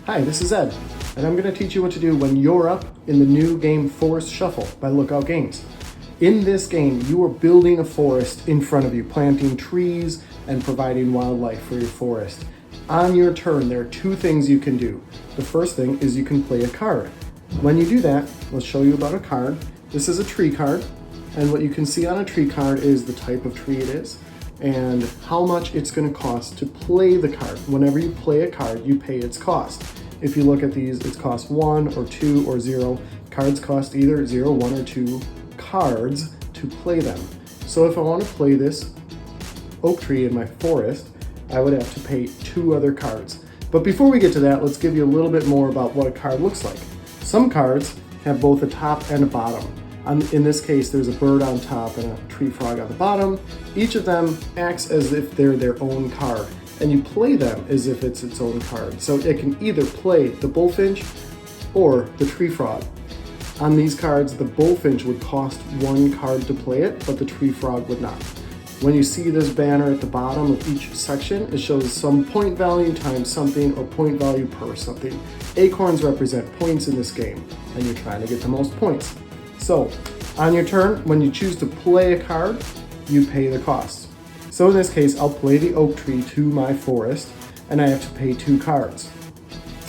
Hi, this is Ed, and I'm going to teach you what to do when you're up in the new game Forest Shuffle by Lookout Games. In this game, you are building a forest in front of you, planting trees and providing wildlife for your forest. On your turn, there are two things you can do. The first thing is you can play a card. When you do that, let's show you about a card. This is a tree card, and what you can see on a tree card is the type of tree it is and how much it's going to cost to play the card. Whenever you play a card, you pay its cost. If you look at these, it's cost 1 or 2 or 0. Cards cost either 0, 1, or 2 cards to play them. So if I want to play this oak tree in my forest, I would have to pay 2 other cards. But before we get to that, let's give you a little bit more about what a card looks like. Some cards have both a top and a bottom. In this case, there's a bird on top and a tree frog on the bottom. Each of them acts as if they're their own card, and you play them as if it's its own card. So it can either play the bullfinch or the tree frog. On these cards, the bullfinch would cost 1 card to play it, but the tree frog would not. When you see this banner at the bottom of each section, it shows some point value times something or point value per something. Acorns represent points in this game, and you're trying to get the most points. So, on your turn, when you choose to play a card, you pay the cost. So in this case, I'll play the oak tree to my forest, and I have to pay 2 cards.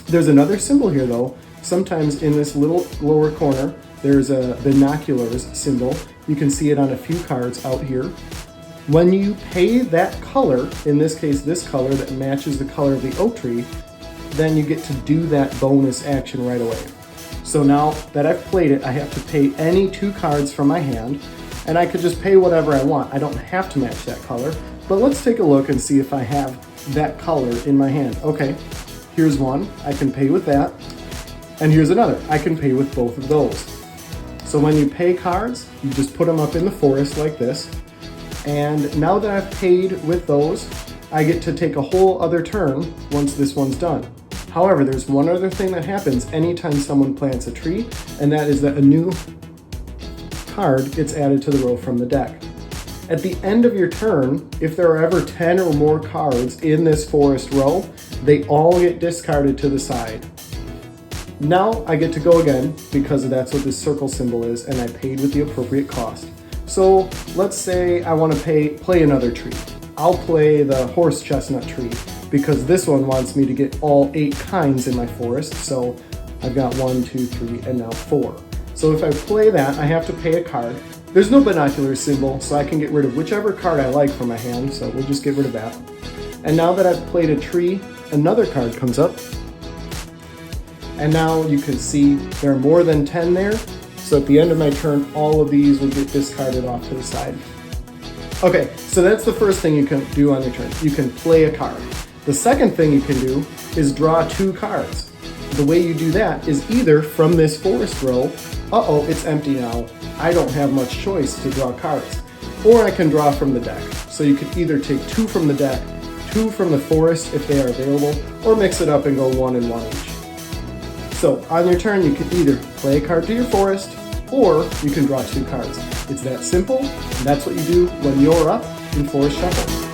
There's another symbol here though. Sometimes in this little lower corner, there's a binoculars symbol. You can see it on a few cards out here. When you pay that color, in this case this color that matches the color of the oak tree, then you get to do that bonus action right away. So now that I've played it, I have to pay any 2 cards from my hand, and I could just pay whatever I want. I don't have to match that color, but let's take a look and see if I have that color in my hand. Okay, here's one, I can pay with that, and here's another, I can pay with both of those. So when you pay cards, you just put them up in the forest like this, and now that I've paid with those, I get to take a whole other turn once this one's done. However, there's one other thing that happens anytime someone plants a tree, and that is that a new card gets added to the row from the deck. At the end of your turn, if there are ever 10 or more cards in this forest row, they all get discarded to the side. Now I get to go again because that's what this circle symbol is, and I paid with the appropriate cost. So let's say I want to play another tree. I'll play the horse chestnut tree because this one wants me to get all 8 kinds in my forest. So I've got 1, 2, 3, and now 4. So if I play that, I have to pay a card. There's no binocular symbol, so I can get rid of whichever card I like from my hand, so we'll just get rid of that. And now that I've played a tree, another card comes up. And now you can see there are more than 10 there. So at the end of my turn, all of these will get discarded off to the side. Okay, so that's the first thing you can do on your turn. You can play a card. The second thing you can do is draw 2 cards. The way you do that is either from this forest row, it's empty now, I don't have much choice to draw cards, or I can draw from the deck. So you could either take 2 from the deck, 2 from the forest if they are available, or mix it up and go 1 and 1 each. So on your turn, you can either play a card to your forest, or you can draw 2 cards. It's that simple, and that's what you do when you're up in Forest Shuffle.